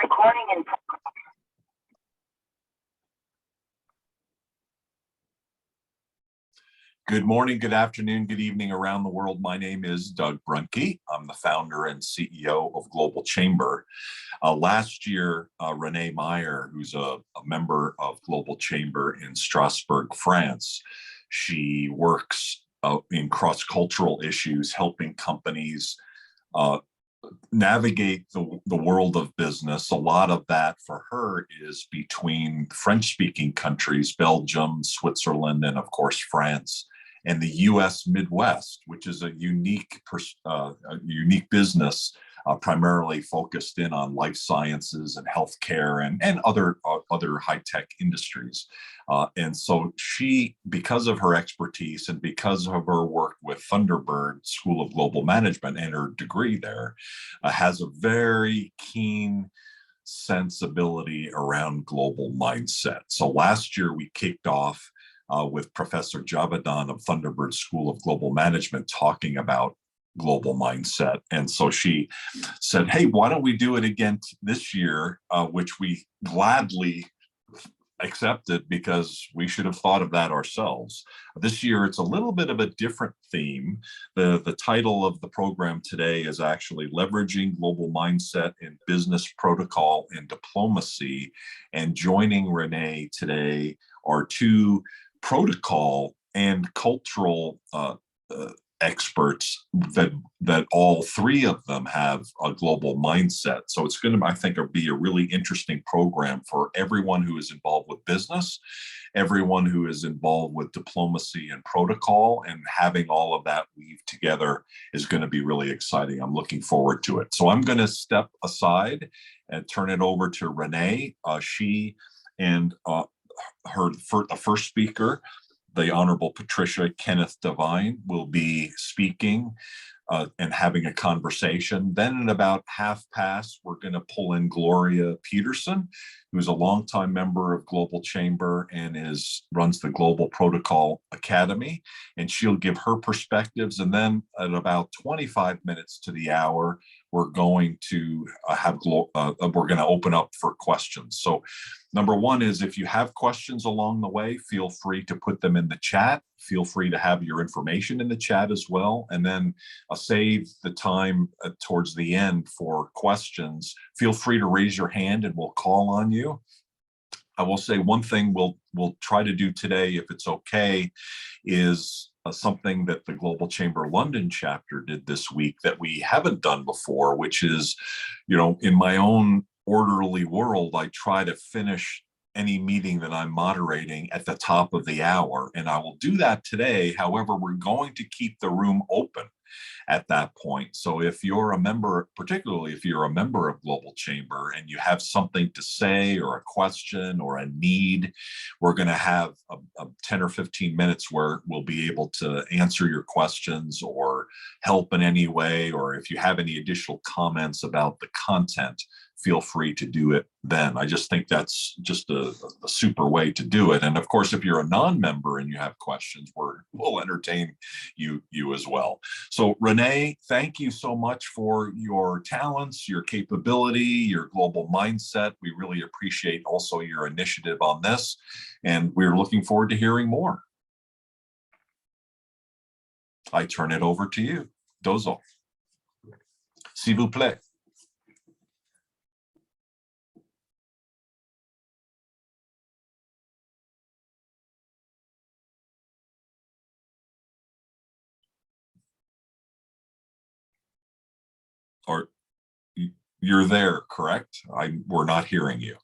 Recording in Good morning, good afternoon, good evening around the world. My name is Doug Brunke. I'm the founder and CEO of Global Chamber. Last year, Renée MEYER, who's a member of Global Chamber in Strasbourg, France, she works in cross-cultural issues, helping companies navigate the world of business. A lot of that for her is between French-speaking countries, Belgium, Switzerland, and of course, France, and the U.S. Midwest, which is a unique business, primarily focused in on life sciences and healthcare and other high-tech industries. And so she, because of her expertise and because of her work with Thunderbird School of Global Management and her degree there, has a very keen sensibility around global mindset. So last year we kicked off with Professor Javedan of Thunderbird School of Global Management talking about global mindset. And so she said, hey, why don't we do it again this year, which we gladly accepted because we should have thought of that ourselves. This year, it's a little bit of a different theme. The title of the program today is actually Leveraging Global Mindset in Business Protocol and Diplomacy. And joining Renée today are two protocol and cultural experts that all three of them have a global mindset. So it's going to, I think, be a really interesting program for everyone who is involved with business, everyone who is involved with diplomacy and protocol, and having all of that weave together is going to be really exciting. I'm looking forward to it. So I'm going to step aside and turn it over to Renée. She and the first speaker, the Honorable Patricia Kenneth-Divine, will be speaking and having a conversation. Then at about past, we're going to pull in Gloria Petersen, who's a longtime member of Global Chamber and runs the Global Protocol Academy, and she'll give her perspectives. And then at about 25 minutes to the hour, we're going to open up for questions. So number one is, if you have questions along the way, feel free to put them in the chat. Feel free to have your information in the chat as well. And then save the time towards the end for questions. Feel free to raise your hand and we'll call on you. I will say one thing we'll try to do today, if it's okay, is something that the Global Chamber London chapter did this week that we haven't done before, which is, in my own orderly world, I try to finish any meeting that I'm moderating at the top of the hour, and I will do that today. However, we're going to keep the room open at that point. So if you're a member, particularly if you're a member of Global Chamber and you have something to say or a question or a need, we're going to have a 10 or 15 minutes where we'll be able to answer your questions or help in any way, or if you have any additional comments about the content, feel free to do it then. I just think that's just a super way to do it. And of course, if you're a non-member and you have questions, we'll entertain you as well. So Renée, thank you so much for your talents, your capability, your global mindset. We really appreciate also your initiative on this, and we're looking forward to hearing more. I turn it over to you. Dozo. S'il vous plaît. Or you're there, correct? We're not hearing you.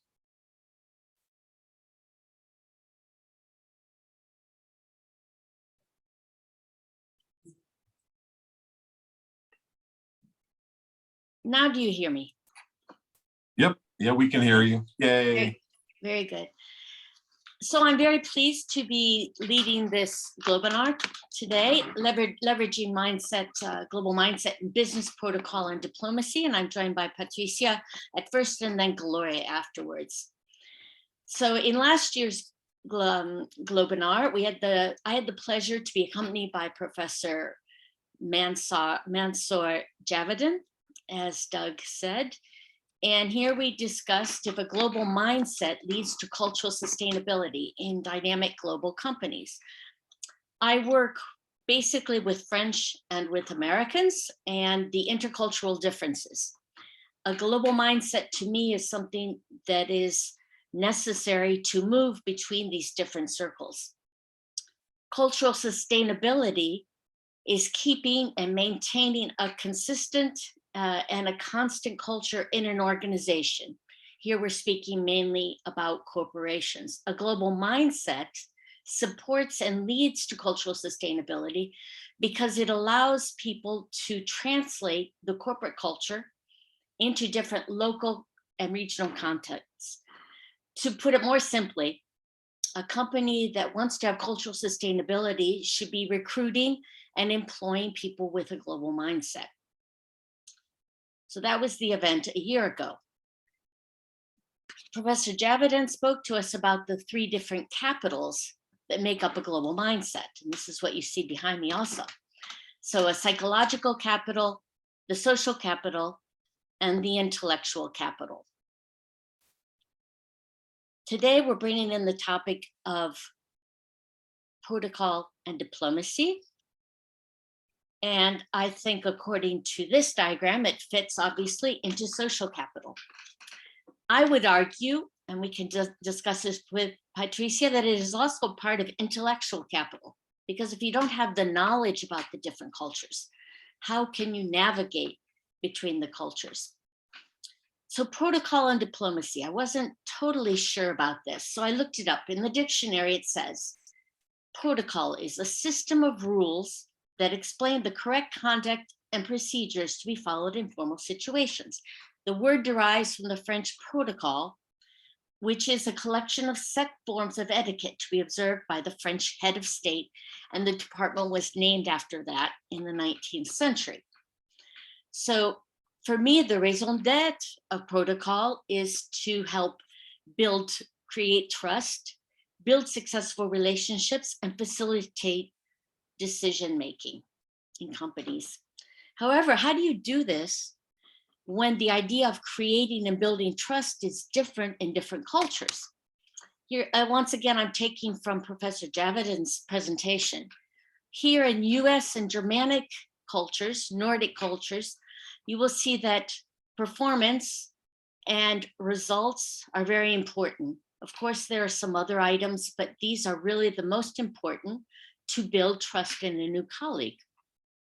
Now do you hear me? Yep. Yeah, we can hear you. Yay. Very, very good. So I'm very pleased to be leading this Globinar today, leveraging mindset, global mindset in business protocol and diplomacy. And I'm joined by Patricia at first and then Gloria afterwards. So in last year's Globinar, I had the pleasure to be accompanied by Professor Mansour Javedan, as Doug said. And here we discussed if a global mindset leads to cultural sustainability in dynamic global companies. I work basically with French and with Americans and the intercultural differences. A global mindset to me is something that is necessary to move between these different circles. Cultural sustainability is keeping and maintaining a consistent and a constant culture in an organization. Here we're speaking mainly about corporations. A global mindset supports and leads to cultural sustainability because it allows people to translate the corporate culture into different local and regional contexts. To put it more simply, a company that wants to have cultural sustainability should be recruiting and employing people with a global mindset. So that was the event a year ago. Professor Javidin spoke to us about the 3 different capitals that make up a global mindset. And this is what you see behind me also. So a psychological capital, the social capital, and the intellectual capital. Today, we're bringing in the topic of protocol and diplomacy. And I think according to this diagram, it fits obviously into social capital. I would argue, and we can discuss this with Patricia, that it is also part of intellectual capital, because if you don't have the knowledge about the different cultures, how can you navigate between the cultures? So protocol and diplomacy, I wasn't totally sure about this. So I looked it up. In the dictionary, it says, protocol is a system of rules that explain the correct conduct and procedures to be followed in formal situations. The word derives from the French protocol, which is a collection of set forms of etiquette to be observed by the French head of state, and the department was named after that in the 19th century. So for me, the raison d'etre of protocol is to help create trust, build successful relationships, and facilitate decision-making in companies. However, how do you do this when the idea of creating and building trust is different in different cultures? Here, once again, I'm taking from Professor Javidin's presentation. Here in US and Germanic cultures, Nordic cultures, you will see that performance and results are very important. Of course, there are some other items, but these are really the most important to build trust in a new colleague.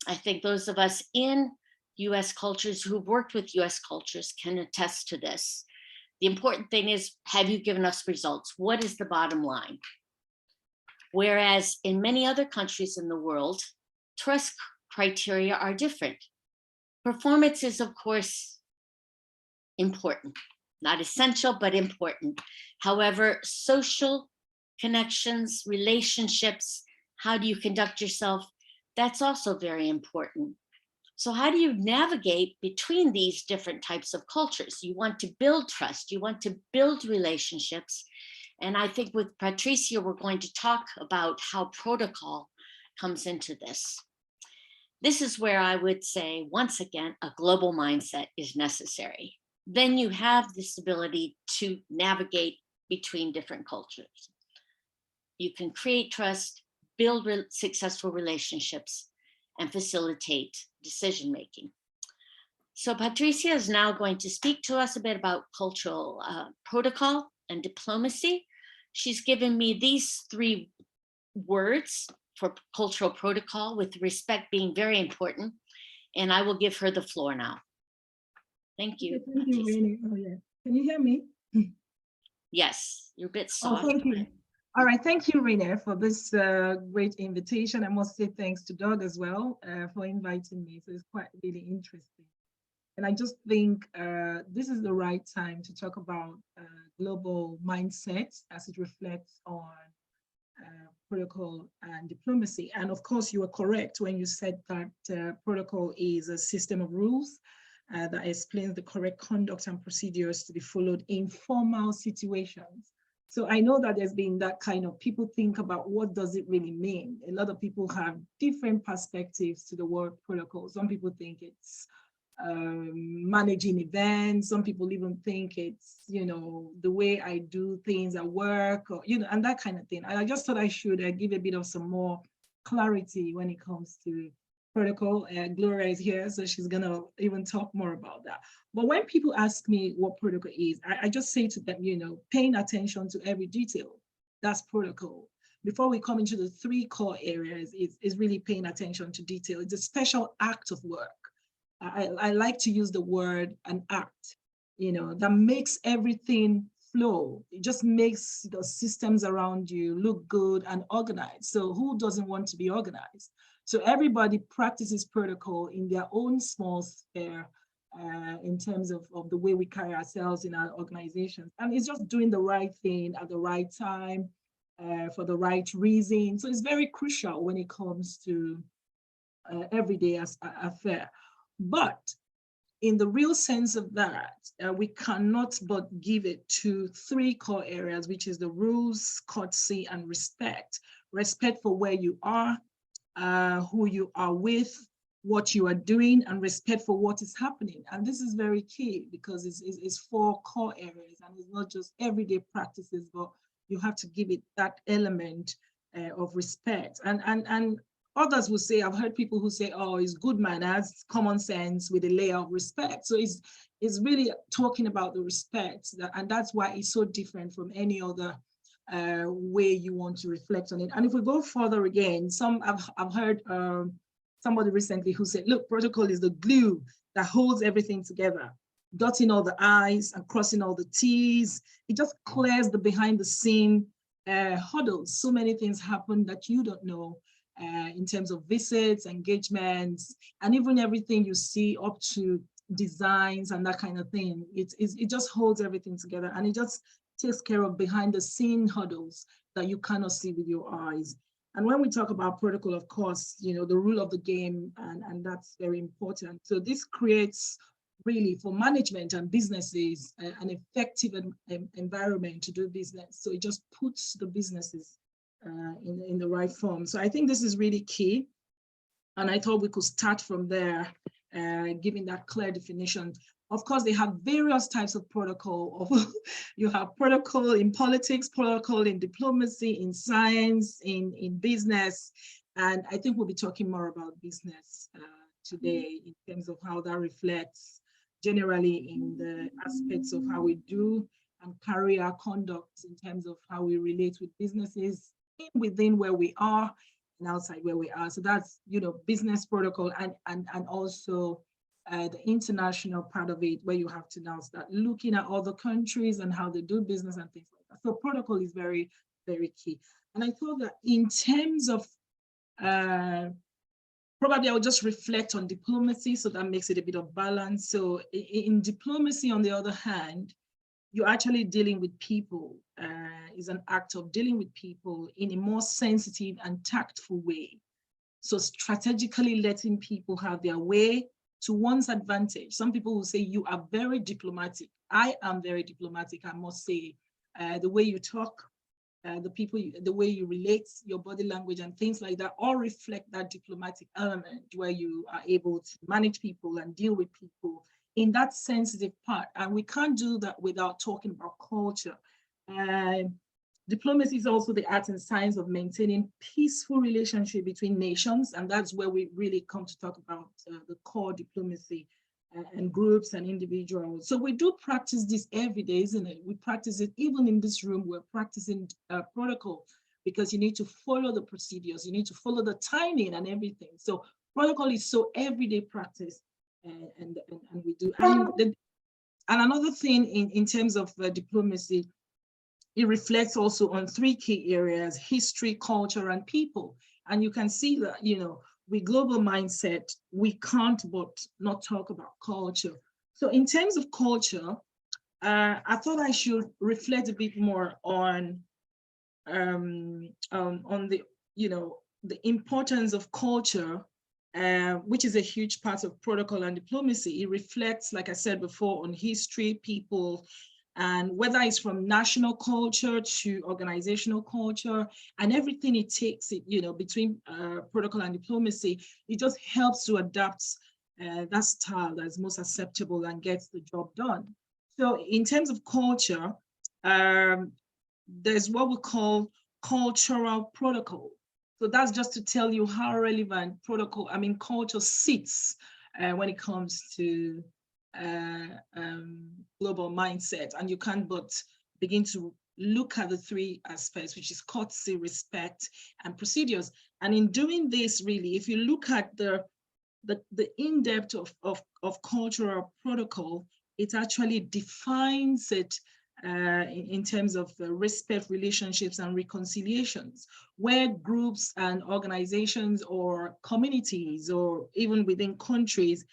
I think those of us in US cultures who've worked with US cultures can attest to this. The important thing is, have you given us results? What is the bottom line? Whereas in many other countries in the world, trust criteria are different. Performance is, of course, important, not essential, but important. However, social connections, relationships, how do you conduct yourself? That's also very important. So how do you navigate between these different types of cultures? You want to build trust, you want to build relationships. And I think with Patricia, we're going to talk about how protocol comes into this. This is where I would say, once again, a global mindset is necessary. Then you have this ability to navigate between different cultures. You can create trust, build successful relationships, and facilitate decision-making. So Patricia is now going to speak to us a bit about cultural protocol and diplomacy. She's given me these 3 words for cultural protocol, with respect being very important. And I will give her the floor now. Thank you. Okay, thank you, Renée. Oh, yeah. Can you hear me? Yes, you're a bit soft. Oh, thank you. All right, thank you, Renée, for this great invitation. I must say thanks to Doug as well for inviting me. So it's quite really interesting. And I just think this is the right time to talk about global mindset as it reflects on protocol and diplomacy. And of course, you are correct when you said that protocol is a system of rules that explains the correct conduct and procedures to be followed in formal situations. So I know that there's been that kind of, people think about what does it really mean? A lot of people have different perspectives to the word protocol. Some people think it's managing events. Some people even think it's, the way I do things at work, or, and that kind of thing. And I just thought I should give a bit of some more clarity when it comes to protocol. Gloria is here, so she's gonna even talk more about that. But when people ask me what protocol is, I just say to them, paying attention to every detail. That's protocol. Before we come into the 3 core areas, is really paying attention to detail. It's a special act of work. I like to use the word an act, that makes everything flow. It just makes the systems around you look good and organized. So who doesn't want to be organized? So everybody practices protocol in their own small sphere in terms of the way we carry ourselves in our organizations. And it's just doing the right thing at the right time for the right reason. So it's very crucial when it comes to everyday affair. But in the real sense of that, we cannot but give it to 3 core areas, which is the rules, courtesy, and respect. Respect for where you are, who you are with, what you are doing, and respect for what is happening. And this is very key because it's 4 core areas, and it's not just everyday practices, but you have to give it that element of respect. And others will say, I've heard people who say, oh, it's good manners, common sense with a layer of respect. So it's really talking about the respect, and that's why it's so different from any other way you want to reflect on it. And if we go further again, I've heard somebody recently who said, look, protocol is the glue that holds everything together, dotting all the I's and crossing all the T's. It just clears the behind the scene hurdles. So many things happen that you don't know in terms of visits, engagements, and even everything you see up to designs and that kind of thing. It just holds everything together, and it just takes care of behind the scene hurdles that you cannot see with your eyes. And when we talk about protocol, of course, the rule of the game, and that's very important. So this creates really for management and businesses an effective environment to do business. So it just puts the businesses in the right form. So I think this is really key. And I thought we could start from there, giving that clear definition. Of course, they have various types of protocol. You have protocol in politics, protocol in diplomacy, in science, in business. And I think we'll be talking more about business today in terms of how that reflects generally in the aspects of how we do and carry our conduct in terms of how we relate with businesses within where we are and outside where we are. So that's, business protocol and also the international part of it, where you have to now start looking at other countries and how they do business and things like that. So protocol is very, very key. And I thought that in terms of, probably I will just reflect on diplomacy, so that makes it a bit of balance. So in diplomacy, on the other hand, you're actually dealing with people, is an act of dealing with people in a more sensitive and tactful way. So strategically letting people have their way to one's advantage. Some people will say you are very diplomatic. I am very diplomatic, I must say. The way you talk, the way you relate, your body language and things like that all reflect that diplomatic element where you are able to manage people and deal with people in that sensitive part. And we can't do that without talking about culture. Diplomacy is also the art and science of maintaining peaceful relationship between nations. And that's where we really come to talk about the core diplomacy and groups and individuals. So we do practice this every day, isn't it? We practice it even in this room. We're practicing protocol because you need to follow the procedures. You need to follow the timing and everything. So protocol is so everyday practice. And we do. And another thing in terms of diplomacy, it reflects also on 3 key areas: history, culture, and people. And you can see that, with global mindset, we can't but not talk about culture. So in terms of culture, I thought I should reflect a bit more on the, the importance of culture, which is a huge part of protocol and diplomacy. It reflects, like I said before, on history, people, and whether it's from national culture to organizational culture and everything it takes, between protocol and diplomacy, it just helps to adapt that style that's most acceptable and gets the job done. So in terms of culture, there's what we call cultural protocol. So that's just to tell you how relevant culture sits when it comes to global mindset. And you can't but begin to look at the three aspects, which is courtesy, respect, and procedures. And in doing this, really, if you look at the in-depth of cultural protocol, it actually defines it in terms of respect, relationships, and reconciliations, where groups and organizations or communities or even within countries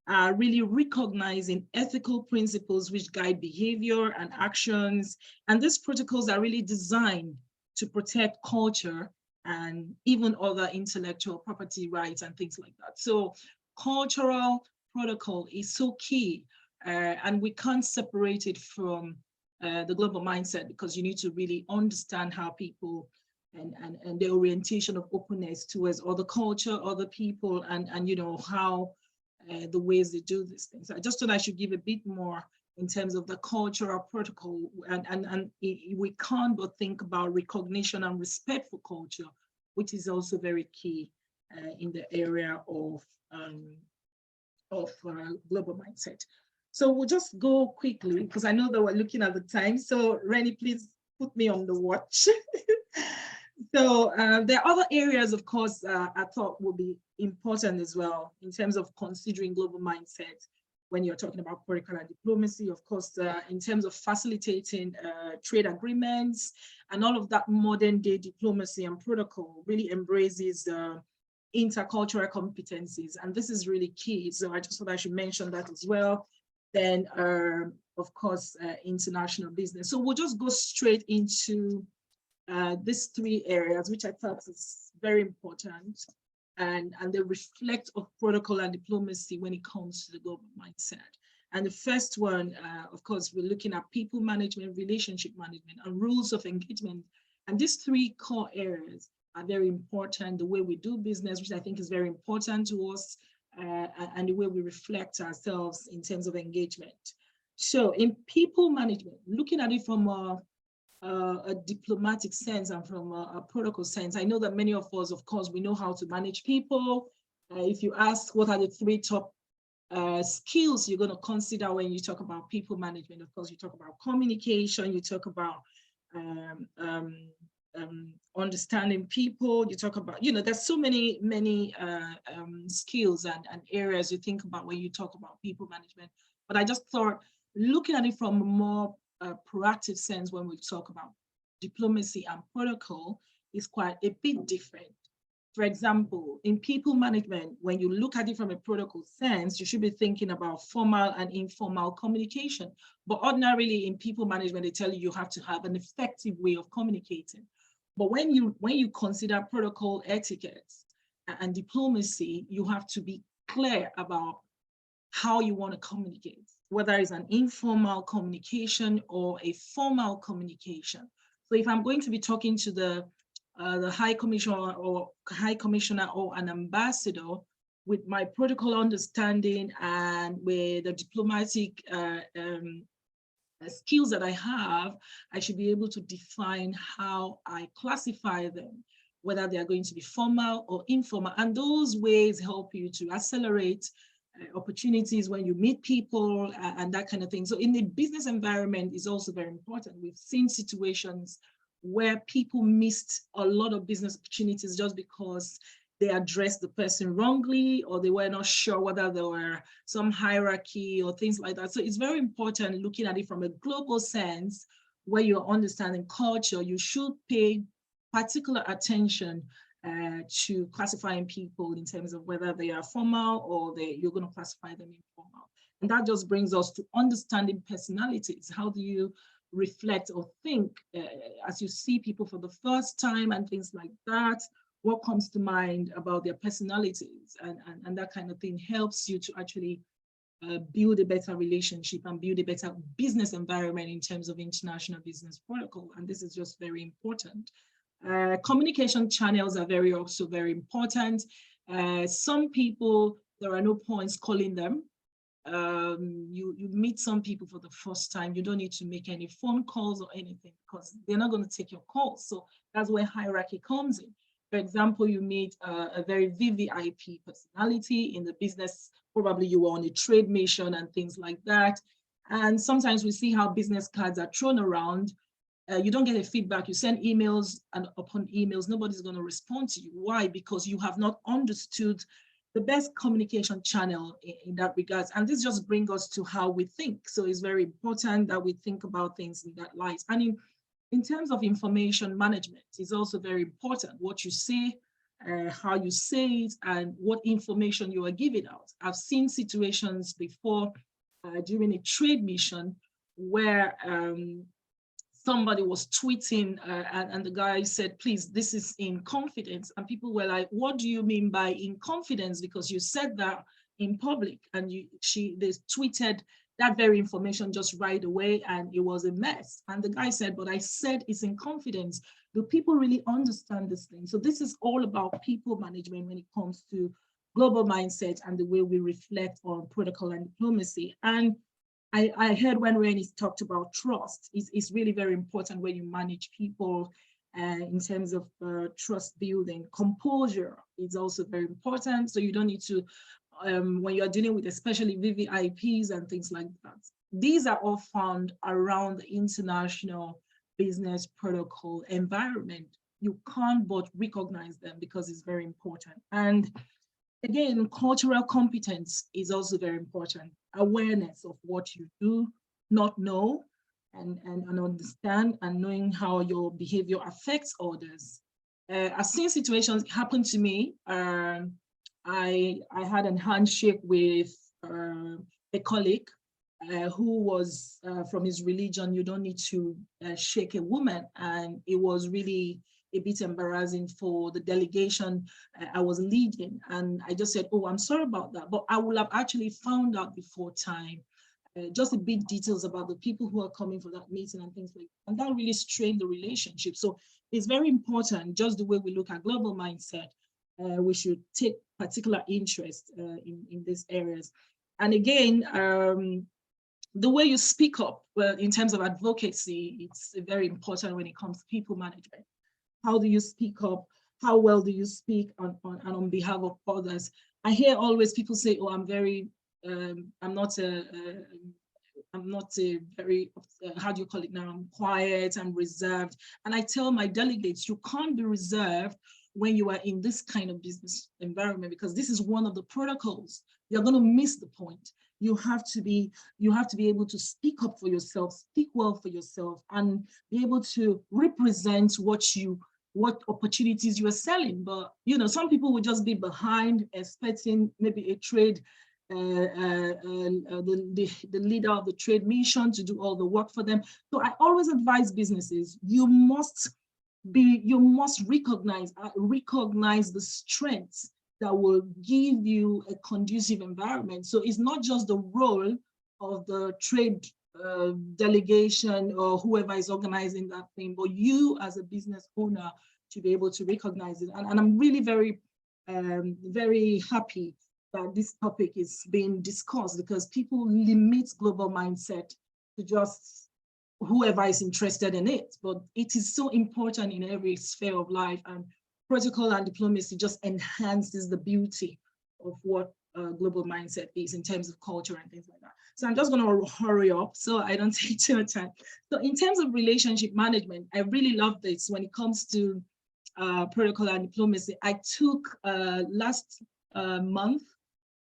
are really recognizing ethical principles which guide behavior and actions. And these protocols are really designed to protect culture and even other intellectual property rights and things like that. So cultural protocol is so key, and we can't separate it from the global mindset, because you need to really understand how people and the orientation of openness towards other culture, other people, and you know, how the ways they do these things. I just thought I should give a bit more in terms of the cultural protocol, and we can't but think about recognition and respect for culture, which is also very key in the area of global mindset. So we'll just go quickly because I know that we're looking at the time. So Renée, please put me on the watch. So there are other areas, of course, I thought will be important as well in terms of considering global mindset when you're talking about political and diplomacy. Of course, in terms of facilitating trade agreements and all of that, modern day diplomacy and protocol really embraces intercultural competencies. And this is really key. So I just thought I should mention that as well. Then, of course, international business. So we'll just go straight into these three areas, which I thought is very important, and they reflect of protocol and diplomacy when it comes to the global mindset. And the first one, of course, we're looking at people management, relationship management, and rules of engagement. And these three core areas are very important. The way we do business, which I think is very important to us, and the way we reflect ourselves in terms of engagement. So in people management, looking at it from a diplomatic sense and from a protocol sense, I know that many of us, of course, we know how to manage people. If you ask what are the three top skills you're going to consider when you talk about people management, of course, you talk about communication, you talk about understanding people, you talk about, you know, there's so many skills and areas you think about when you talk about people management. But I just thought looking at it from a more proactive sense when we talk about diplomacy and protocol is quite a bit different. For example, in people management, when you look at it from a protocol sense, you should be thinking about formal and informal communication. But ordinarily in people management, they tell you have to have an effective way of communicating. But when you consider protocol etiquette and diplomacy, you have to be clear about how you want to communicate, whether it's an informal communication or a formal communication. So if I'm going to be talking to the high commissioner or an ambassador, with my protocol understanding and with the diplomatic skills that I have, I should be able to define how I classify them, whether they are going to be formal or informal. And those ways help you to accelerate opportunities when you meet people and that kind of thing. So in the business environment is also very important. We've seen situations where people missed a lot of business opportunities just because they addressed the person wrongly, or they were not sure whether there were some hierarchy or things like that. So it's very important looking at it from a global sense, where you're understanding culture, you should pay particular attention to classifying people in terms of whether they are formal or you're going to classify them informal. And that just brings us to understanding personalities. How do you reflect or think as you see people for the first time and things like that? What comes to mind about their personalities and that kind of thing helps you to actually build a better relationship and build a better business environment in terms of international business protocol. And this is just very important. Communication channels are also very important. Some people there are no points calling them. You meet some people for the first time, you don't need to make any phone calls or anything because they're not going to take your calls. So that's where hierarchy comes in. For example, you meet a very VVIP personality in the business, probably you were on a trade mission and things like that. And sometimes we see how business cards are thrown around. You don't get a feedback, you send emails, and upon emails, nobody's going to respond to you. Why? Because you have not understood the best communication channel in that regards. And this just brings us to how we think. So it's very important that we think about things in that light. And in terms of information management, it's also very important what you say, how you say it, and what information you are giving out. I've seen situations before during a trade mission where somebody was tweeting and the guy said, please, this is in confidence. And people were like, what do you mean by in confidence? Because you said that in public. And they tweeted that very information just right away, and it was a mess. And the guy said, but I said it's in confidence. Do people really understand this thing? So this is all about people management when it comes to global mindset and the way we reflect on protocol and diplomacy. And I heard when Renée talked about trust. It's really very important when you manage people in terms of trust building. Composure is also very important. So you don't need to, when you're dealing with especially VVIPs and things like that. These are all found around the international business protocol environment. You can't but recognize them because it's very important. And again, cultural competence is also very important. Awareness of what you do not know and understand, and knowing how your behavior affects others. I've seen situations happen to me. I had a handshake with a colleague who was from his religion. You don't need to shake a woman, and it was really a bit embarrassing for the delegation I was leading. And I just said, oh, I'm sorry about that. But I would have actually found out before time, just the big details about the people who are coming for that meeting and things like that. And that really strained the relationship. So it's very important, just the way we look at global mindset, we should take particular interest in these areas. And again, the way you speak up, well, in terms of advocacy, it's very important when it comes to people management. How do you speak up? How well do you speak on behalf of others? I hear always people say, oh, I'm not a very, how do you call it now? I'm quiet, I'm reserved. And I tell my delegates, you can't be reserved when you are in this kind of business environment, because this is one of the protocols. You're going to miss the point. You have to be able to speak up for yourself, speak well for yourself, and be able to represent what opportunities you are selling. But you know, some people will just be behind, expecting maybe a trade, the leader of the trade mission to do all the work for them. So I always advise businesses, you must recognize the strengths that will give you a conducive environment. So it's not just the role of the trade delegation or whoever is organizing that thing, but you as a business owner to be able to recognize it. And I'm really very, very happy that this topic is being discussed, because people limit global mindset to just whoever is interested in it. But it is so important in every sphere of life, and protocol and diplomacy just enhances the beauty of what global mindset is in terms of culture and things like that. So I'm just going to hurry up so I don't take too much time. So in terms of relationship management, I really love this when it comes to protocol and diplomacy. I took last month,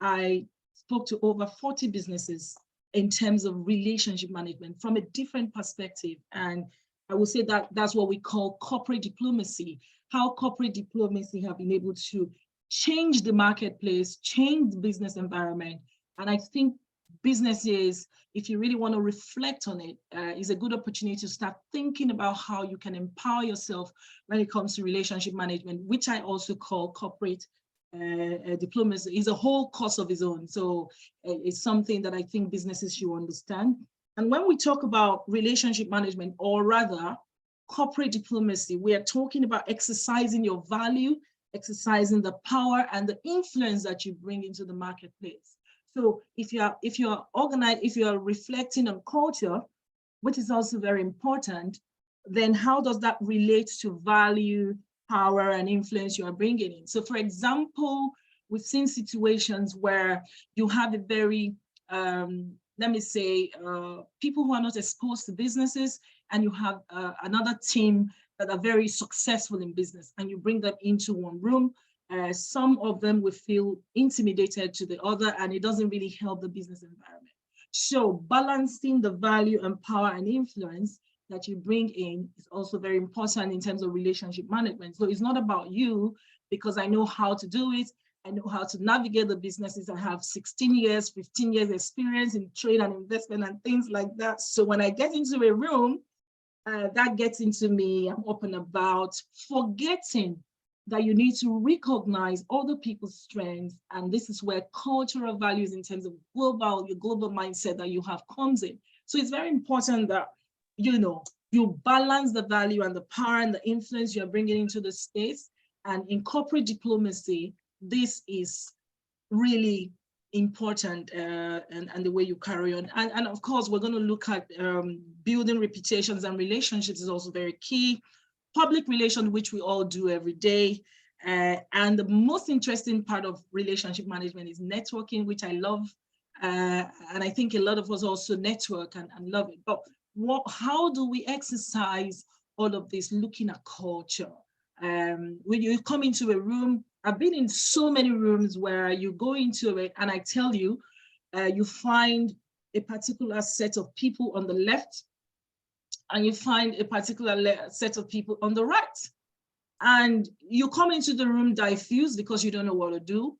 I spoke to over 40 businesses in terms of relationship management from a different perspective. And I would say that that's what we call corporate diplomacy, how corporate diplomacy have been able to change the marketplace, change the business environment. And I think businesses, if you really want to reflect on it, is a good opportunity to start thinking about how you can empower yourself when it comes to relationship management, which I also call corporate diplomacy. Is a whole course of its own. So it's something that I think businesses should understand. And when we talk about relationship management, or rather corporate diplomacy, we are talking about exercising your value, exercising the power and the influence that you bring into the marketplace. So if you're organized, if you're reflecting on culture, which is also very important, then how does that relate to value, power, and influence you are bringing in? So for example, we've seen situations where you have a very, let me say, people who are not exposed to businesses, and you have another team that are very successful in business, and you bring them into one room. Some of them will feel intimidated to the other, and it doesn't really help the business environment. So balancing the value and power and influence that you bring in is also very important in terms of relationship management. So it's not about you, because I know how to do it. I know how to navigate the businesses. I have 16 years, 15 years experience in trade and investment and things like that. So when I get into a room, that gets into me, I'm up and about, forgetting that you need to recognize other people's strengths. And this is where cultural values in terms of your global mindset that you have comes in. So it's very important that, you balance the value and the power and the influence you're bringing into the space. And in corporate diplomacy, this is really important, and the way you carry on. And of course, we're going to look at building reputations and relationships is also very key. Public relations, which we all do every day. And the most interesting part of relationship management is networking, which I love. And I think a lot of us also network and love it. But how do we exercise all of this looking at culture? When you come into a room, I've been in so many rooms where you go into it and I tell you, you find a particular set of people on the left, and you find a particular set of people on the right. And you come into the room diffused because you don't know what to do,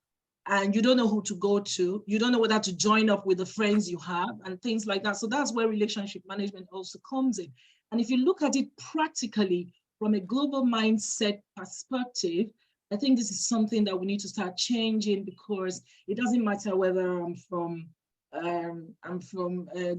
and you don't know who to go to. You don't know whether to join up with the friends you have and things like that. So that's where relationship management also comes in. And if you look at it practically from a global mindset perspective, I think this is something that we need to start changing, because it doesn't matter whether I'm from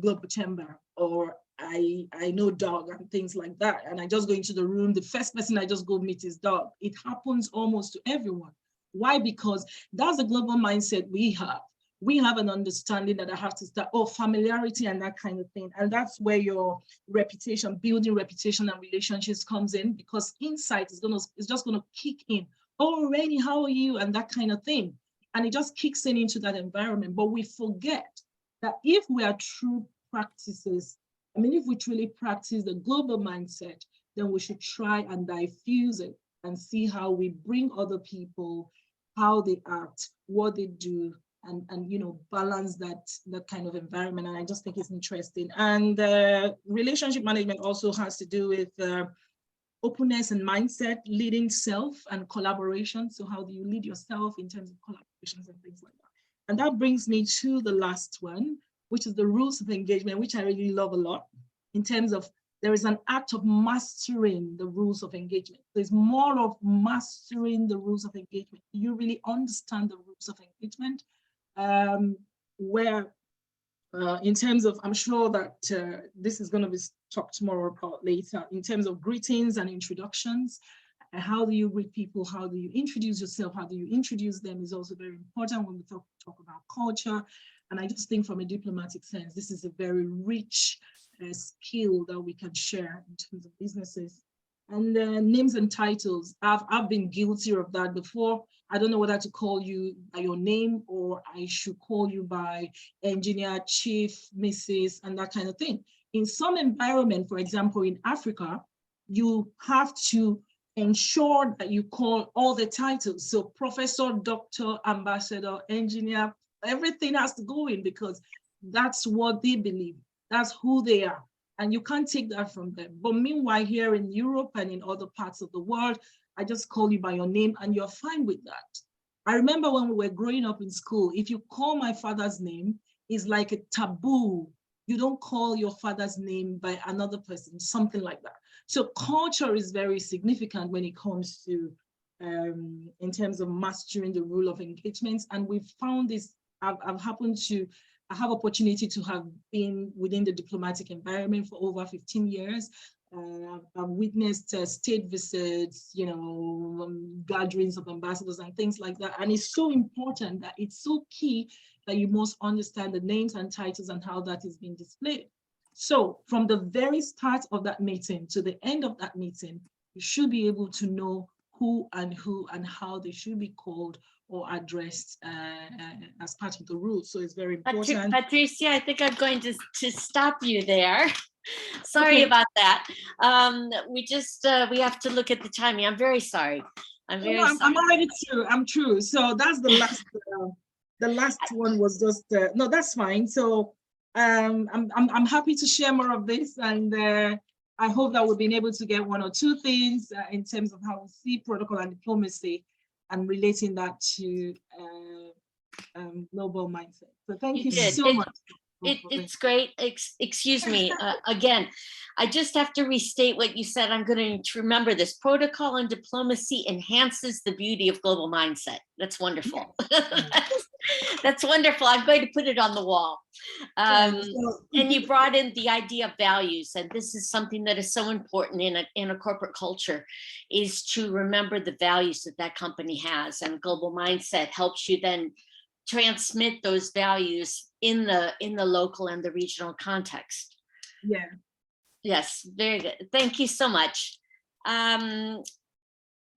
Global Chamber, or I know dog and things like that, and I just go into the room, the first person I just go meet is dog. It happens almost to everyone. Why? Because that's the global mindset we have. We have an understanding that I have to start, familiarity and that kind of thing. And that's where your reputation, building reputation and relationships comes in, because insight is just gonna kick in. Oh, Renée, how are you? And that kind of thing. And it just kicks into that environment. But we forget that if we are true practices, if we truly practice the global mindset, then we should try and diffuse it and see how we bring other people, how they act, what they do, and balance that kind of environment. And I just think it's interesting. And relationship management also has to do with openness and mindset, leading self and collaboration. So how do you lead yourself in terms of collaborations and things like that? And that brings me to the last one, which is the rules of engagement, which I really love a lot, in terms of there is an act of mastering the rules of engagement. There's more of mastering the rules of engagement. You really understand the rules of engagement, where in terms of, I'm sure that this is going to be talked more about later, in terms of greetings and introductions. How do you greet people? How do you introduce yourself? How do you introduce them is also very important when we talk about culture. And I just think from a diplomatic sense, this is a very rich skill that we can share in terms of businesses. And names and titles, I've been guilty of that before. I don't know whether to call you by your name or I should call you by engineer, chief, Mrs., and that kind of thing. In some environment, for example, in Africa, you have to ensure that you call all the titles. So professor, doctor, ambassador, engineer, everything has to go in, because that's what they believe. That's who they are. And you can't take that from them. But meanwhile, here in Europe and in other parts of the world, I just call you by your name and you're fine with that. I remember when we were growing up in school, if you call my father's name, it's like a taboo. You don't call your father's name by another person, something like that. So culture is very significant when it comes to, in terms of mastering the rule of engagement. And we've found this, I have opportunity to have been within the diplomatic environment for over 15 years. I've witnessed state visits, gatherings of ambassadors and things like that. And it's so important that it's so key that you must understand the names and titles and how that is being displayed. So from the very start of that meeting to the end of that meeting, you should be able to know who and how they should be called or addressed as part of the rules. So it's very important. Patricia, I think I'm going to stop you there. Sorry about that. We have to look at the timing. I'm very sorry. I'm sorry. I'm already through. I'm through. So that's the last. The last one was just no. That's fine. So I'm happy to share more of this, and I hope that we've been able to get one or two things in terms of how we see protocol and diplomacy, and relating that to global mindset. So thank you so much. It's great. Excuse me. Again, I just have to restate what you said. I'm going to remember this. Protocol and diplomacy enhances the beauty of global mindset. That's wonderful. That's wonderful. I'm going to put it on the wall. And you brought in the idea of values. And this is something that is so important in a corporate culture, is to remember the values that that company has. And global mindset helps you then transmit those values in the local and the regional context. Yeah. Yes, very good. Thank you so much.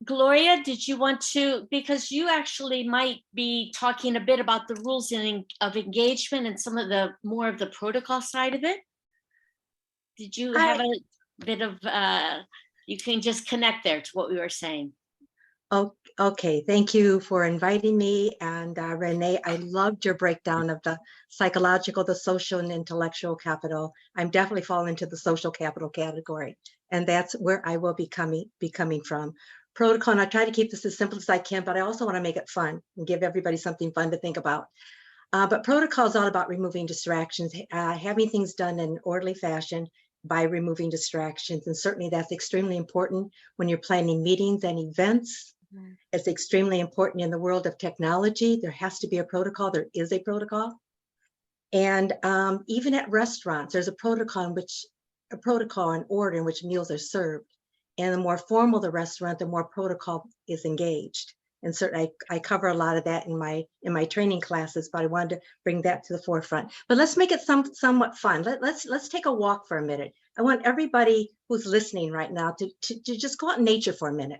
Gloria, did you want to, because you actually might be talking a bit about the rules of engagement and some of the more of the protocol side of it? Did you have a bit of, you can just connect there to what we were saying. Oh, okay. Thank you for inviting me. And Renee, I loved your breakdown of the psychological, the social, and intellectual capital. I'm definitely falling into the social capital category. And that's where I will be coming from. Protocol, and I try to keep this as simple as I can, but I also want to make it fun and give everybody something fun to think about. But protocol is all about removing distractions, having things done in an orderly fashion by removing distractions. And certainly that's extremely important when you're planning meetings and events. It's extremely important in the world of technology. There has to be a protocol. There is a protocol. And even at restaurants, there's a protocol and order in which meals are served. And the more formal the restaurant, the more protocol is engaged. And certainly I cover a lot of that in my training classes, but I wanted to bring that to the forefront. But let's make it somewhat fun. Let's take a walk for a minute. I want everybody who's listening right now to just go out in nature for a minute,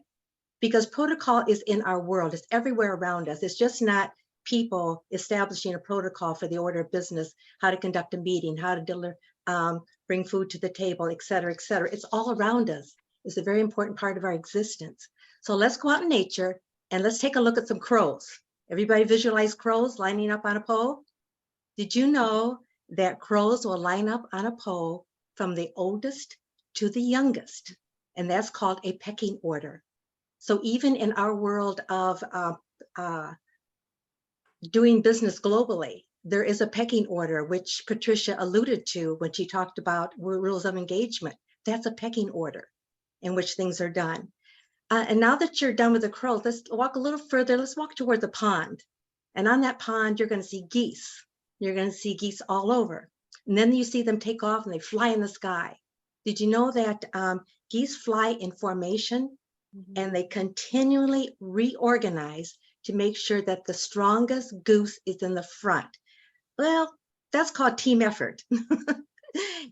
because protocol is in our world. It's everywhere around us. It's just not people establishing a protocol for the order of business, how to conduct a meeting, how to deliver, bring food to the table, et cetera, et cetera. It's all around us. It's a very important part of our existence. So let's go out in nature and let's take a look at some crows. Everybody visualize crows lining up on a pole? Did you know that crows will line up on a pole from the oldest to the youngest? And that's called a pecking order. So even in our world of doing business globally, there is a pecking order, which Patricia alluded to when she talked about rules of engagement. That's a pecking order in which things are done. And now that you're done with the crows, let's walk a little further. Let's walk toward the pond. And on that pond, you're going to see geese. You're going to see geese all over. And then you see them take off and they fly in the sky. Did you know that geese fly in formation? And they continually reorganize to make sure that the strongest goose is in the front. Well, that's called team effort.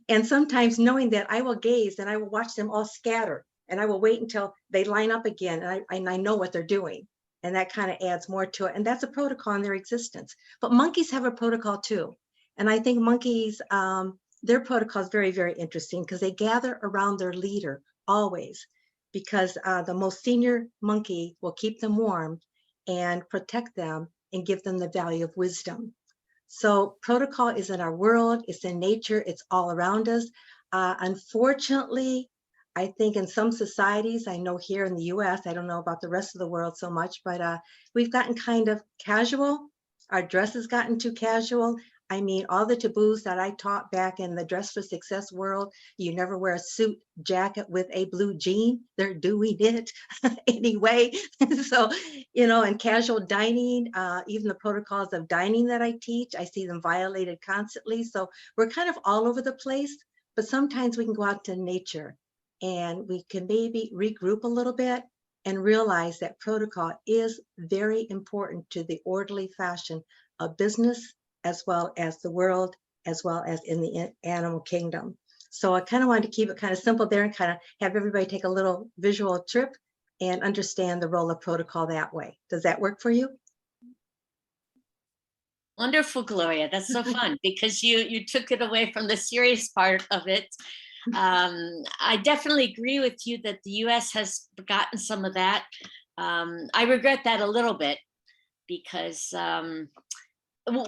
And sometimes knowing that I will gaze and I will watch them all scatter, and I will wait until they line up again, and I know what they're doing. And that kind of adds more to it. And that's a protocol in their existence. But monkeys have a protocol too. And I think monkeys, their protocol is very, very interesting, because they gather around their leader always, because the most senior monkey will keep them warm and protect them and give them the value of wisdom. So protocol is in our world, it's in nature, it's all around us. Unfortunately, I think in some societies, I know here in the US, I don't know about the rest of the world so much, but we've gotten kind of casual. Our dress has gotten too casual. I mean, all the taboos that I taught back in the Dress for Success world, you never wear a suit jacket with a blue jean, they're doing it anyway. So, and casual dining, even the protocols of dining that I teach, I see them violated constantly. So we're kind of all over the place, but sometimes we can go out to nature and we can maybe regroup a little bit and realize that protocol is very important to the orderly fashion of business, as well as the world, as well as in the animal kingdom. So I kind of wanted to keep it kind of simple there and kind of have everybody take a little visual trip and understand the role of protocol that way. Does that work for you? Wonderful, Gloria. That's so fun because you took it away from the serious part of it. I definitely agree with you that the US has forgotten some of that. I regret that a little bit because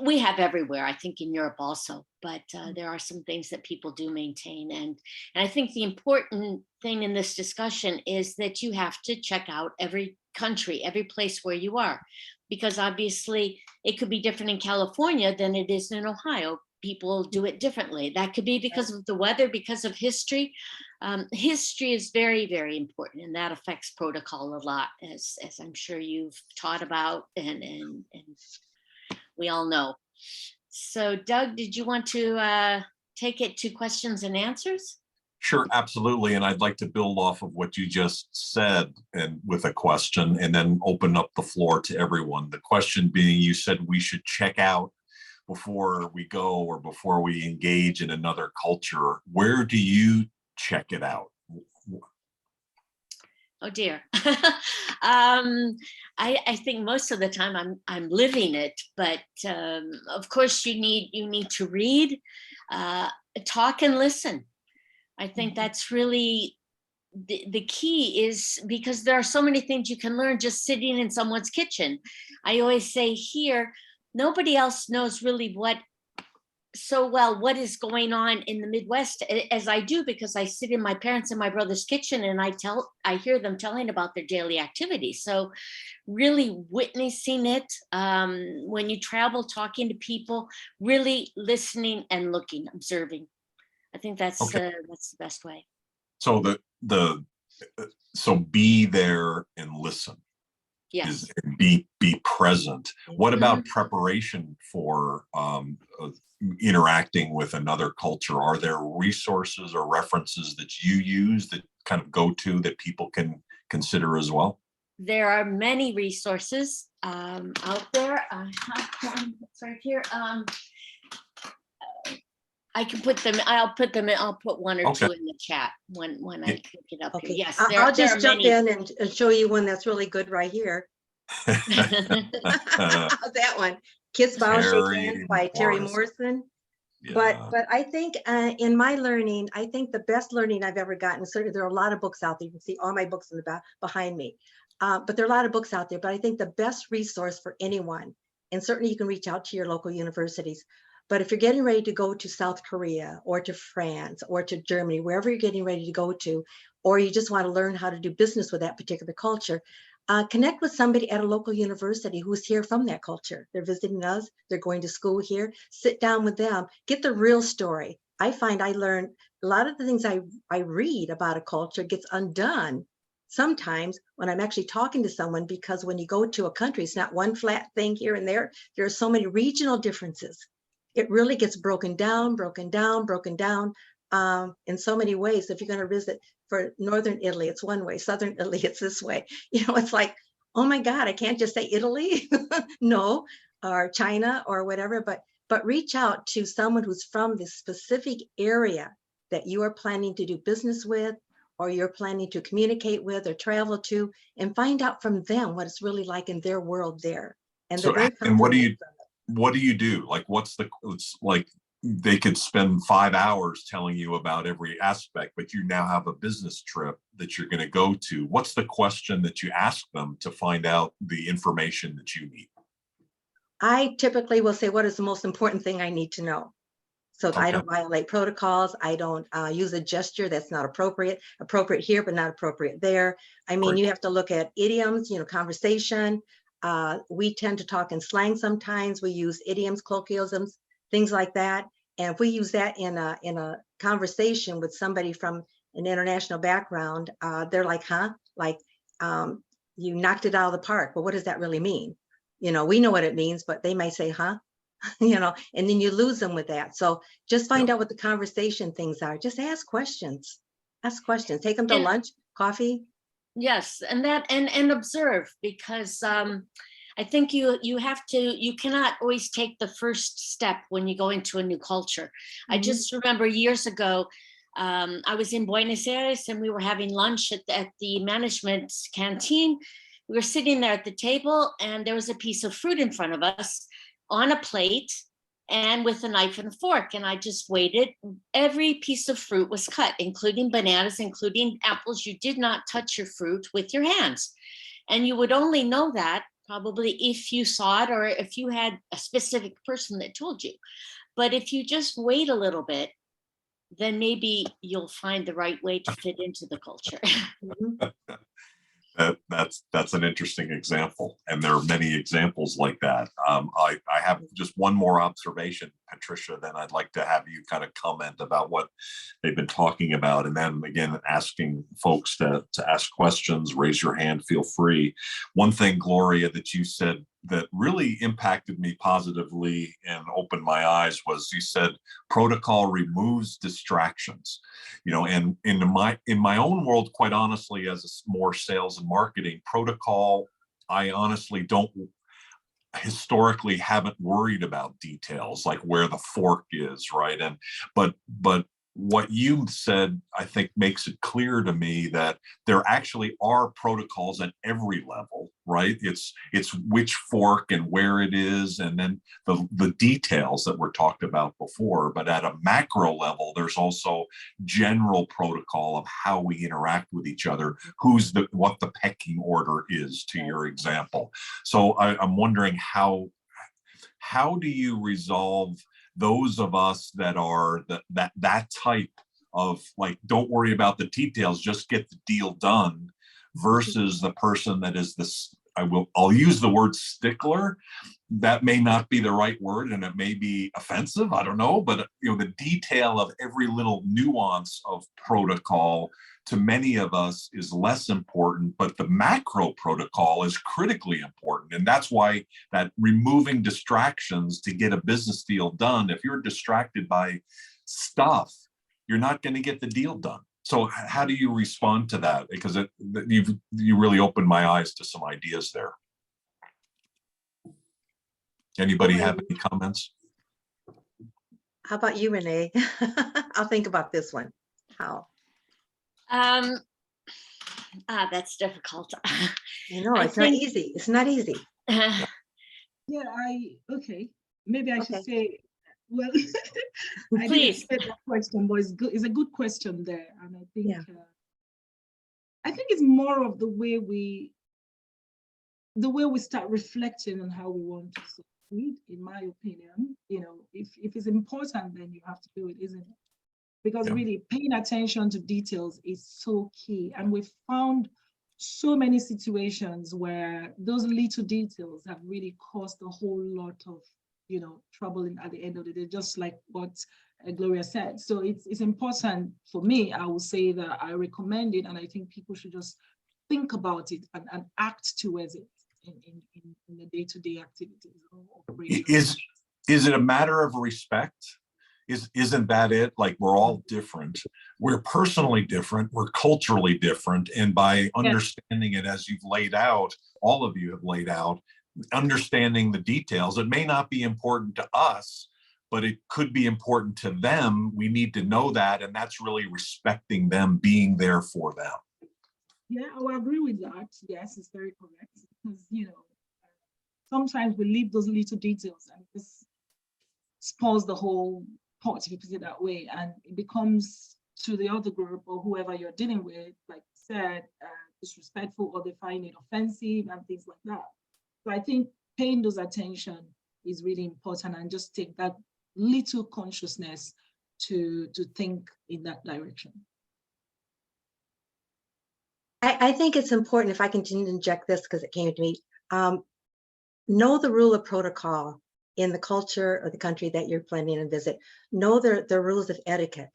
we have everywhere, I think in Europe also, but there are some things that people do maintain. And I think the important thing in this discussion is that you have to check out every country, every place where you are, because obviously it could be different in California than it is in Ohio. People do it differently. That could be because of the weather, because of history. History is very, very important, and that affects protocol a lot, as I'm sure you've taught about and we all know. So Doug, did you want to take it to questions and answers? Sure, absolutely. And I'd like to build off of what you just said and with a question and then open up the floor to everyone. The question being, you said we should check out before we go or before we engage in another culture. Where do you check it out? Oh dear. I think most of the time I'm living it, but of course you need to read, talk and listen. I think that's really the key, is because there are so many things you can learn just sitting in someone's kitchen. I always say here, nobody else knows really what is going on in the Midwest as I do, because I sit in my parents' and my brother's kitchen and I hear them telling about their daily activities. So really witnessing it, when you travel, talking to people, really listening and looking, observing. I think that's Okay. That's the best way. So so be there and listen. Yes. Be present. What about preparation for interacting with another culture? Are there resources or references that you use that kind of go to that people can consider as well? There are many resources out there. I have one that's right here. I can put them. I'll put one or two in the chat when I pick it up. Okay. Here. Yes, I'll just jump in and show you one that's really good right here. That one, Kiss Bow Shake Hands by Terry Morrison. Yeah. But I think in my learning, I think the best learning I've ever gotten, certainly there are a lot of books out there. You can see all my books in the back behind me. But there are a lot of books out there. But I think the best resource for anyone, and certainly you can reach out to your local universities, but if you're getting ready to go to South Korea or to France or to Germany, wherever you're getting ready to go to, or you just want to learn how to do business with that particular culture, connect with somebody at a local university who's here from that culture. They're visiting us, they're going to school here, sit down with them, get the real story. I find I learn a lot of the things I read about a culture gets undone sometimes when I'm actually talking to someone, because when you go to a country, it's not one flat thing here and there. There are so many regional differences. It really gets broken down in so many ways. If you're going to visit for Northern Italy, it's one way. Southern Italy, it's this way. You know, it's like, oh my God, I can't just say Italy, no, or China or whatever, but reach out to someone who's from this specific area that you are planning to do business with, or you're planning to communicate with or travel to, and find out from them what it's really like in their world there. And so, and what do you do? Like, it's like they could spend 5 hours telling you about every aspect, but you now have a business trip that you're going to go to. What's the question that you ask them to find out the information that you need? I typically will say, what is the most important thing I need to know? So that I don't violate protocols. I don't use a gesture that's not appropriate here, but not appropriate there. I mean, you have to look at idioms, conversation. We tend to talk in slang sometimes. We use idioms, colloquialisms, things like that. And if we use that in a conversation with somebody from an international background, they're like, huh? Like, you knocked it out of the park. Well, what does that really mean? We know what it means, but they might say, huh? And then you lose them with that. So just find out what the conversation things are. Just ask questions. Ask questions, take them to And- lunch, coffee. Yes, and that and observe, because I think you cannot always take the first step when you go into a new culture. I just remember years ago, I was in Buenos Aires and we were having lunch at the management canteen. We were sitting there at the table and there was a piece of fruit in front of us on a plate and with a knife and a fork. And I just waited. Every piece of fruit was cut, including bananas, including apples. You did not touch your fruit with your hands. And you would only know that probably if you saw it or if you had a specific person that told you. But if you just wait a little bit, then maybe you'll find the right way to fit into the culture. That's an interesting example, and there are many examples like that. I have just one more observation, Patricia, then I'd like to have you kind of comment about what they've been talking about, and then again asking folks to ask questions, raise your hand, feel free. One thing, Gloria, that you said that really impacted me positively and opened my eyes was you said protocol removes distractions. You know, and in my own world, quite honestly, as a more sales and marketing, protocol, I honestly historically haven't worried about details like where the fork is, right? And but what you said, I think, makes it clear to me that there actually are protocols at every level, right? It's which fork and where it is, and then the details that were talked about before. But at a macro level, there's also general protocol of how we interact with each other, what the pecking order is, to your example. So I'm wondering how do you resolve those of us that are that type of like, don't worry about the details, just get the deal done, versus the person that is this, I'll use the word stickler. That may not be the right word and it may be offensive, I don't know, but you know, the detail of every little nuance of protocol to many of us is less important, but the macro protocol is critically important. And that's why that removing distractions to get a business deal done, if you're distracted by stuff, you're not going to get the deal done. So how do you respond to that? Because you really opened my eyes to some ideas there. Anybody have any comments? How about you, Renee? I'll think about this one. How? That's difficult. You know, it's not easy. It's not easy. Yeah, okay. Maybe I should say, well, I didn't expect that question, but it's good. It's a good question there, and I think it's more of the way we start reflecting on how we want to succeed. In my opinion, you know, if it's important, then you have to do it, isn't it? Because really paying attention to details is so key. And we've found so many situations where those little details have really caused a whole lot of, you know, trouble at the end of the day, just like what Gloria said. So it's important for me. I will say that I recommend it, and I think people should just think about it and act towards it in the day-to-day activities or operations. Is it a matter of respect? Isn't that it? Like, we're all different. We're personally different. We're culturally different. And by understanding it as you've laid out, all of you have laid out, understanding the details, it may not be important to us, but it could be important to them. We need to know that. And that's really respecting them, being there for them. Yeah, I will agree with that. Yes, it's very correct. Because, you know, sometimes we leave those little details and this spoils the whole pot, if you put it that way, and it becomes to the other group or whoever you're dealing with, like you said, disrespectful, or they find it offensive and things like that. So I think paying those attention is really important, and just take that little consciousness to think in that direction. I think it's important, if I can inject this because it came to me, know the rule of protocol in the culture or the country that you're planning to visit. Know the rules of etiquette.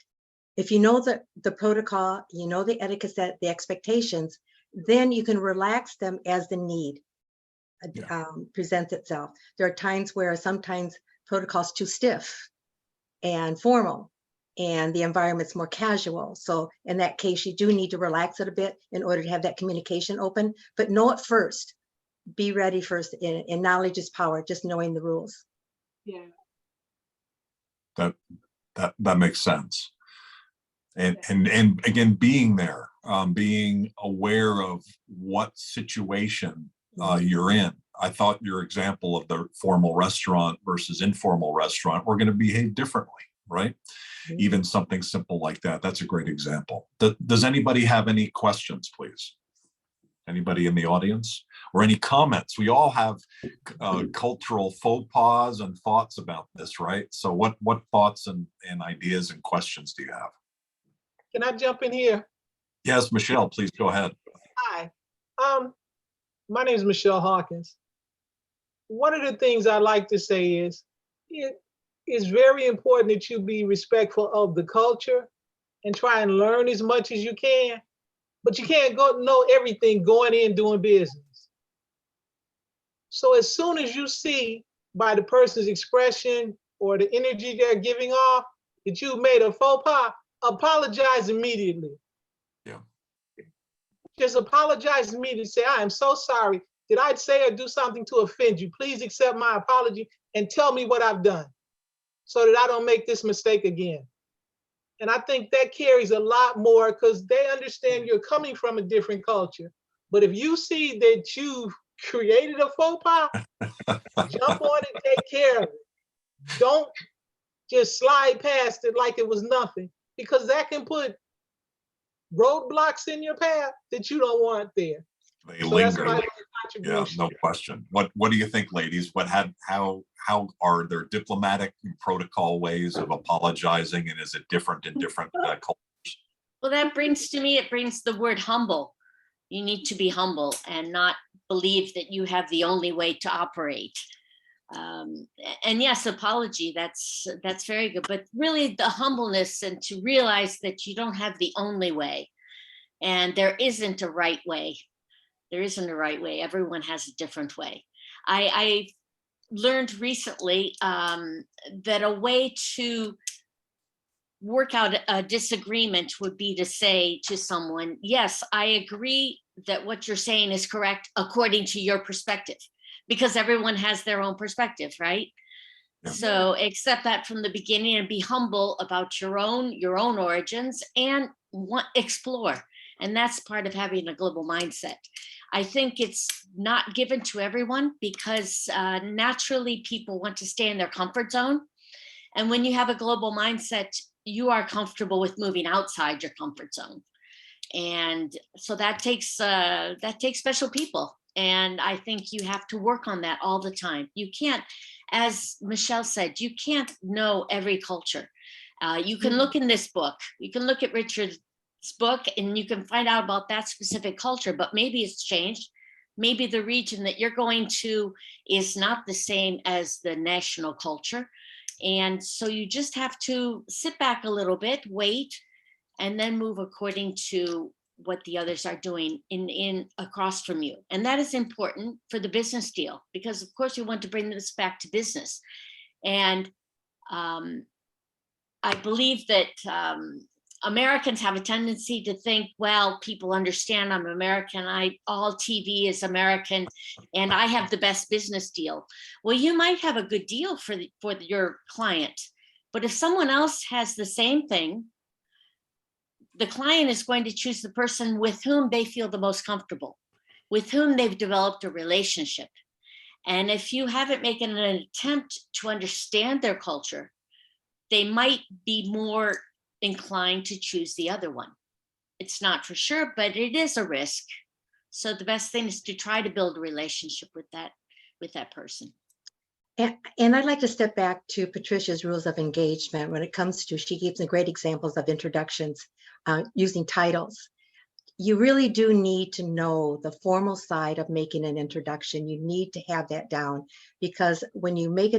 If you know the protocol, you know the etiquette, the expectations, then you can relax them as the need presents itself. There are times where sometimes protocol's too stiff and formal, and the environment's more casual. So in that case, you do need to relax it a bit in order to have that communication open, but know it first. Be ready first, and knowledge is power, just knowing the rules. Yeah. That makes sense. And again, being there, being aware of what situation you're in. I thought your example of the formal restaurant versus informal restaurant were going to behave differently, right? Mm-hmm. Even something simple like that. That's a great example. Does anybody have any questions, please? Anybody in the audience? Or any comments? We all have cultural faux pas and thoughts about this, right? So what thoughts and ideas and questions do you have? Can I jump in here? Yes, Michelle, please go ahead. Hi, my name is Michelle Hawkins. One of the things I like to say is, it is very important that you be respectful of the culture and try and learn as much as you can, but you can't know everything going in doing business. So as soon as you see by the person's expression or the energy they're giving off that you made a faux pas, apologize immediately. Yeah. Just apologize immediately. Say, I am so sorry. Did I say or do something to offend you? Please accept my apology and tell me what I've done so that I don't make this mistake again. And I think that carries a lot more because they understand you're coming from a different culture. But if you see that you've created a faux pas, jump on it, take care of it. Don't just slide past it like it was nothing, because that can put roadblocks in your path that you don't want there. They so linger. That's my yeah, no question. What do you think, ladies? How are there diplomatic and protocol ways of apologizing, and is it different in different cultures? Well, that brings the word humble. You need to be humble and not believe that you have the only way to operate. And yes, apology, that's very good, but really the humbleness and to realize that you don't have the only way and there isn't a right way. There isn't a right way. Everyone has a different way. I learned recently that a way to work out a disagreement would be to say to someone, yes, I agree that what you're saying is correct according to your perspective, because everyone has their own perspective, right? Yeah. So accept that from the beginning and be humble about your own origins and explore. And that's part of having a global mindset. I think it's not given to everyone because naturally people want to stay in their comfort zone. And when you have a global mindset, you are comfortable with moving outside your comfort zone. And so that takes special people. And I think you have to work on that all the time. You can't, as Michelle said, you can't know every culture. You can look in this book, you can look at Richard's book and you can find out about that specific culture, but maybe it's changed. Maybe the region that you're going to is not the same as the national culture. And so you just have to sit back a little bit, wait, and then move according to what the others are doing in across from you. And that is important for the business deal, because of course you want to bring this back to business. And I believe that Americans have a tendency to think, well, people understand I'm American, all TV is American, and I have the best business deal. Well, you might have a good deal for your client, but if someone else has the same thing, the client is going to choose the person with whom they feel the most comfortable, with whom they've developed a relationship. And if you haven't made an attempt to understand their culture, they might be more inclined to choose the other one. It's not for sure, but it is a risk. So the best thing is to try to build a relationship with that person. And I'd like to step back to Patricia's rules of engagement when it comes to, she gives some great examples of introductions using titles. You really do need to know the formal side of making an introduction. You need to have that down, because when you make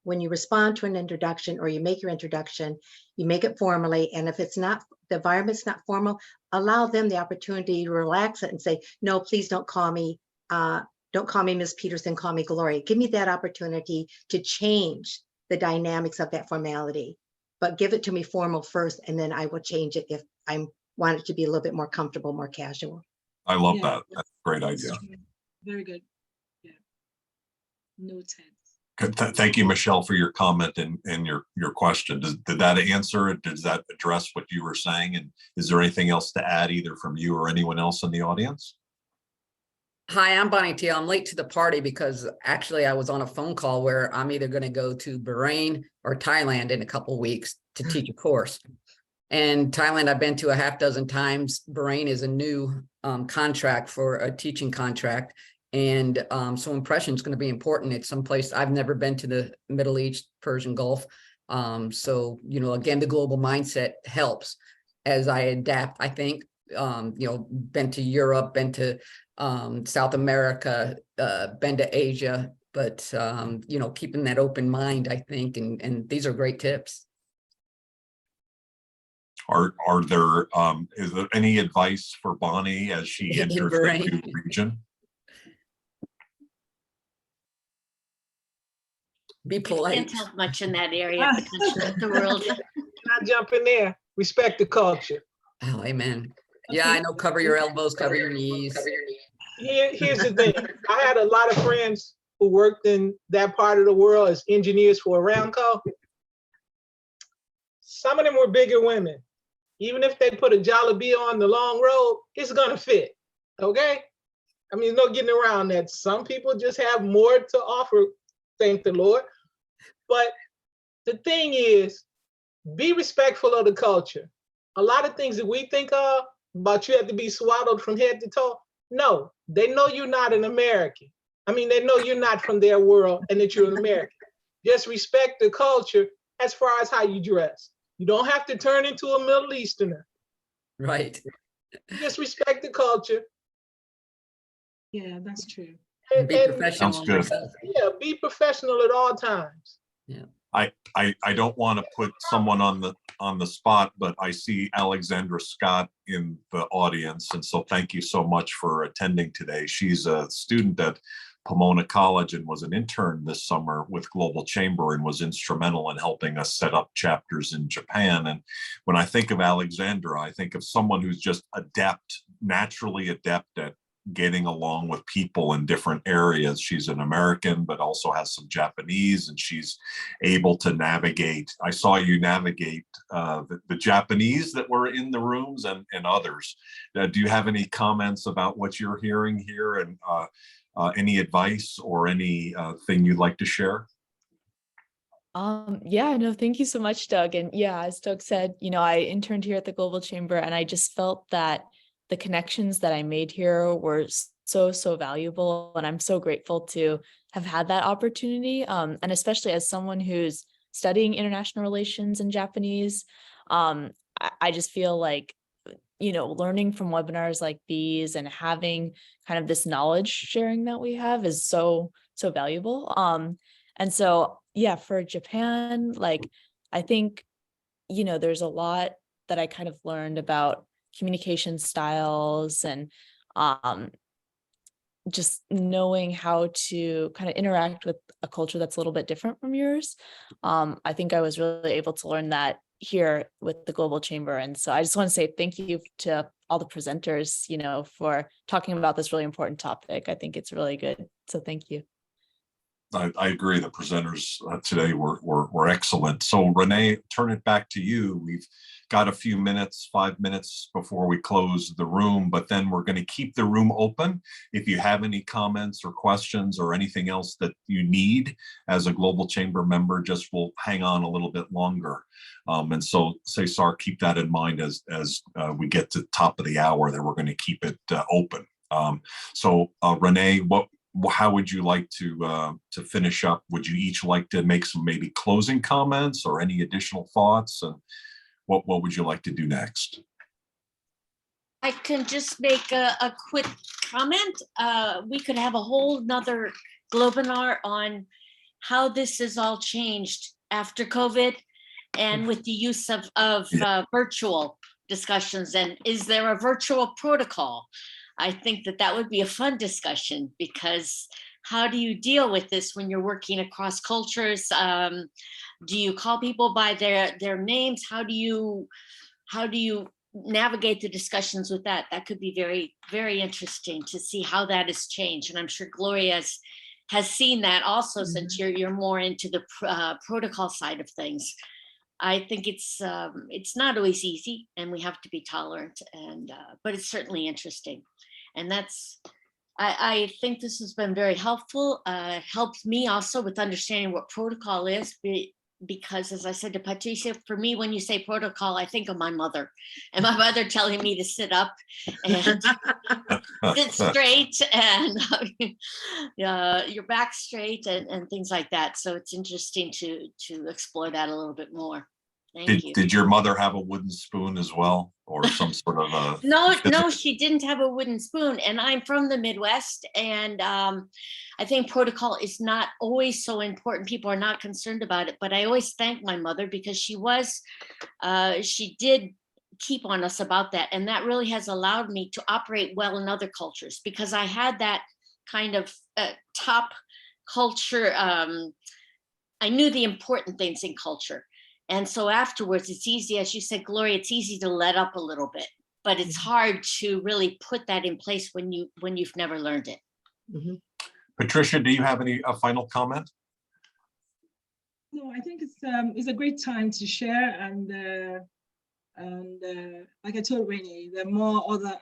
when you respond to an introduction or you make your introduction, you make it formally. And if it's not, the environment's not formal, allow them the opportunity to relax it and say, no, please don't call me Ms. Petersen, call me Gloria. Give me that opportunity to change the dynamics of that formality. but give it to me formal first, and then I will change it if I want it to be a little bit more comfortable, more casual. I love Yeah, that. That's a great that's idea. true. Very good. Yeah. Noted. Thank you, Michelle, for your comment and your question. Did that answer it? Does that address what you were saying? And is there anything else to add, either from you or anyone else in the audience? Hi, I'm Bonnie Teal. I'm late to the party because actually I was on a phone call where I'm either going to go to Bahrain or Thailand in a couple of weeks to teach a course. And Thailand, I've been to a half dozen times. Bahrain is a new contract for a teaching contract. And so impression is going to be important. It's someplace I've never been to, the Middle East, Persian Gulf. So, you know, again, the global mindset helps as I adapt, I think. You know, been to Europe, been to South America, been to Asia, but you know, keeping that open mind, I think, and these are great tips. Is there any advice for Bonnie as she enters the new region? Be polite. Can't help much in that area of the country, of the world. Can I jump in there? Respect the culture. Oh, amen. Yeah, I know. Cover your elbows, cover your knees. Here's the thing. I had a lot of friends who worked in that part of the world as engineers for Aramco. Some of them were bigger women. Even if they put a Jollibee on the long road, it's gonna fit, okay? I mean, there's no getting around that. Some people just have more to offer, thank the Lord. But the thing is, be respectful of the culture. A lot of things that we think of about you have to be swaddled from head to toe. No, they know you're not an American. I mean, they know you're not from their world and that you're an American. Just respect the culture as far as how you dress. You don't have to turn into a Middle Easterner. Right. Just respect the culture. Yeah, that's true. Be professional. Sounds good. Yeah, be professional at all times. Yeah. I don't want to put someone on the spot, but I see Alexandra Scott in the audience, and so thank you so much for attending today. She's a student at Pomona College and was an intern this summer with Global Chamber and was instrumental in helping us set up chapters in Japan. And when I think of Alexandra, I think of someone who's just naturally adept at getting along with people in different areas. She's an American, but also has some Japanese, and she's able to navigate. I saw you navigate the Japanese that were in the rooms and others. Do you have any comments about what you're hearing here, and any advice or any thing you'd like to share? Yeah, no, thank you so much, Doug. And yeah, as Doug said, you know, I interned here at the Global Chamber, and I just felt that the connections that I made here were so valuable. And I'm so grateful to have had that opportunity. And especially as someone who's studying international relations in Japanese, I just feel like, you know, learning from webinars like these and having kind of this knowledge sharing that we have is so valuable. And so, yeah, for Japan, like, I think, you know, there's a lot that I kind of learned about communication styles and just knowing how to kind of interact with a culture that's a little bit different from yours. I think I was really able to learn that here with the Global Chamber. And so I just want to say thank you to all the presenters, you know, for talking about this really important topic. I think it's really good. So thank you. I agree. The presenters today were excellent. So Renee, turn it back to you. We've got a few minutes, 5 minutes before we close the room, but then we're going to keep the room open. If you have any comments or questions or anything else that you need as a Global Chamber member, just we'll hang on a little bit longer. And so, Cesar, keep that in mind as we get to the top of the hour, that we're going to keep it open. So Renee, how would you like to finish up? Would you each like to make some maybe closing comments or any additional thoughts? And what would you like to do next? I can just make a quick comment. We could have a whole nother Globinar on how this has all changed after COVID and with the use of virtual discussions. And is there a virtual protocol? I think that would be a fun discussion, because how do you deal with this when you're working across cultures? Do you call people by their names? How do you navigate the discussions with that? That could be very, very interesting to see how that has changed. And I'm sure Gloria has seen that also, since you're more into the protocol side of things. I think it's not always easy, and we have to be tolerant, and but it's certainly interesting. And I think this has been very helpful. Helped me also with understanding what protocol is, because as I said to Patricia, for me, when you say protocol, I think of my mother, and my mother telling me to sit up and sit straight and your back straight and things like that. So it's interesting to explore that a little bit more. Thank you. Did your mother have a wooden spoon as well, or some sort of a? No, she didn't have a wooden spoon. And I'm from the Midwest, and I think protocol is not always so important. People are not concerned about it, but I always thank my mother, because she did keep on us about that. And that really has allowed me to operate well in other cultures, because I had that kind of top culture. I knew the important things in culture. And so afterwards, it's easy, as you said, Gloria, it's easy to let up a little bit, but it's hard to really put that in place when you've never learned it. Patricia, do you have any final comment? No, I think it's a great time to share, and like I told Renée, there are more other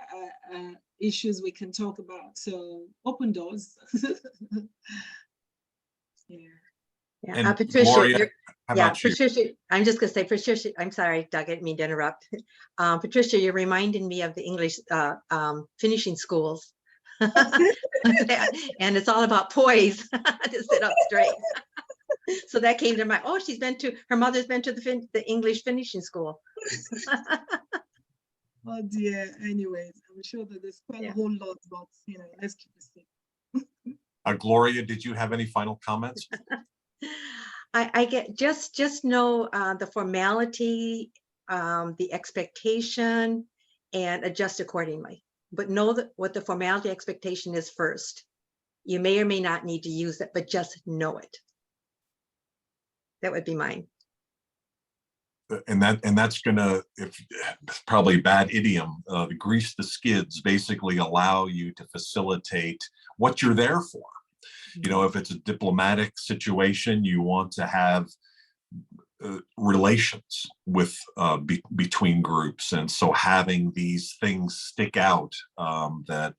issues we can talk about. So open doors. Yeah, And Patricia, Gloria, how about you? Patricia, I'm just gonna say, Patricia, I'm sorry, Doug, I didn't mean to interrupt. Patricia, you're reminding me of the English finishing schools. And it's all about poise to sit up straight. So that came to mind. Oh, her mother's been to the English finishing school. Oh dear, anyways, I'm sure that there's quite a whole lot, but let's keep it simple. Gloria, did you have any final comments? I get just know the formality, the expectation, and adjust accordingly. But know that what the formality expectation is first. You may or may not need to use it, but just know it. That would be mine. And that's gonna, if probably bad idiom, grease the skids, basically allow you to facilitate what you're there for. If it's a diplomatic situation, you want to have relations with between groups, and so having these things stick out that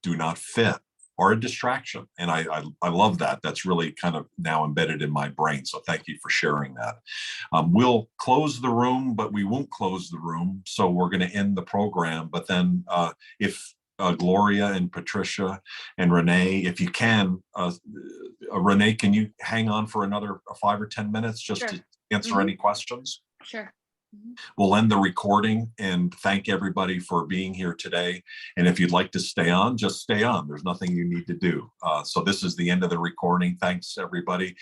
do not fit are a distraction. And I love that. That's really kind of now embedded in my brain. So thank you for sharing that. We'll close the room, but we won't close the room. So we're going to end the program. But then if Gloria and Patricia and Renee, if you can, Renee, can you hang on for another 5 or 10 minutes just to answer any questions? Sure. We'll end the recording and thank everybody for being here today. And if you'd like to stay on, just stay on. There's nothing you need to do. So this is the end of the recording. Thanks, everybody.